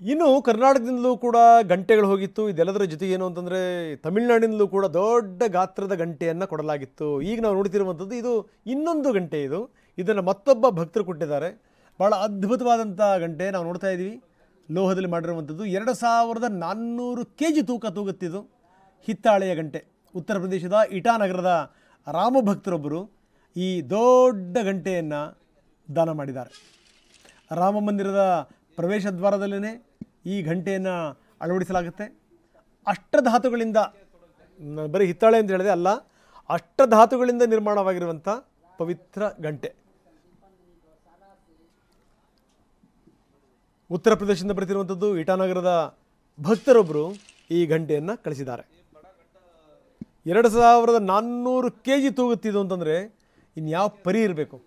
ಇನ್ನು ಕರ್ನಾಟಕದಿಂದಲೂ ಕೂಡ ಗಂಟೆಗಳು ಹೋಗಿತ್ತು. ಇದೆಲ್ಲದರ ಜೊತೆಗೆ ಏನು ಅಂತಂದರೆ ತಮಿಳುನಾಡಿನಲ್ಲೂ ಕೂಡ ದೊಡ್ಡ ಗಾತ್ರದ ಗಂಟೆಯನ್ನು ಕೊಡಲಾಗಿತ್ತು. ಈಗ ನಾವು ನೋಡ್ತಿರುವಂಥದ್ದು ಇದು ಇನ್ನೊಂದು ಗಂಟೆ. ಇದನ್ನು ಮತ್ತೊಬ್ಬ ಭಕ್ತರು ಕೊಟ್ಟಿದ್ದಾರೆ. ಭಾಳ ಅದ್ಭುತವಾದಂಥ ಗಂಟೆ ನಾವು ನೋಡ್ತಾ ಇದ್ದೀವಿ. ಲೋಹದಲ್ಲಿ ಮಾಡಿರುವಂಥದ್ದು 2400 kg ತೂಗುತ್ತಿದ್ದು ಹಿತ್ತಾಳೆಯ ಗಂಟೆ. ಉತ್ತರ ಪ್ರದೇಶದ ಇಟಾನಗರದ ರಾಮಭಕ್ತರೊಬ್ಬರು ಈ ದೊಡ್ಡ ಗಂಟೆಯನ್ನು ದಾನ ಮಾಡಿದ್ದಾರೆ. ರಾಮ ಮಂದಿರದ ಪ್ರವೇಶ ದ್ವಾರದಲ್ಲೇ ಈ ಗಂಟೆಯನ್ನು ಅಳವಡಿಸಲಾಗುತ್ತೆ. ಅಷ್ಟಧಾತುಗಳಿಂದ, ಬರೀ ಹಿತ್ತಾಳೆ ಅಂತ ಹೇಳಿದೆ ಅಲ್ಲ, ಅಷ್ಟಧಾತುಗಳಿಂದ ನಿರ್ಮಾಣವಾಗಿರುವಂಥ ಪವಿತ್ರ ಗಂಟೆ. ಉತ್ತರ ಪ್ರದೇಶದಿಂದ ಬರ್ತಿರುವಂಥದ್ದು ಇಟಾನಗರದ ಭಕ್ತರೊಬ್ಬರು ಈ ಗಂಟೆಯನ್ನು ಕಳಿಸಿದ್ದಾರೆ. 2400 kg ತೂಗುತ್ತಿದ್ದು ಅಂತಂದರೆ ಇನ್ಯಾವ ಪರಿ ಇರಬೇಕು.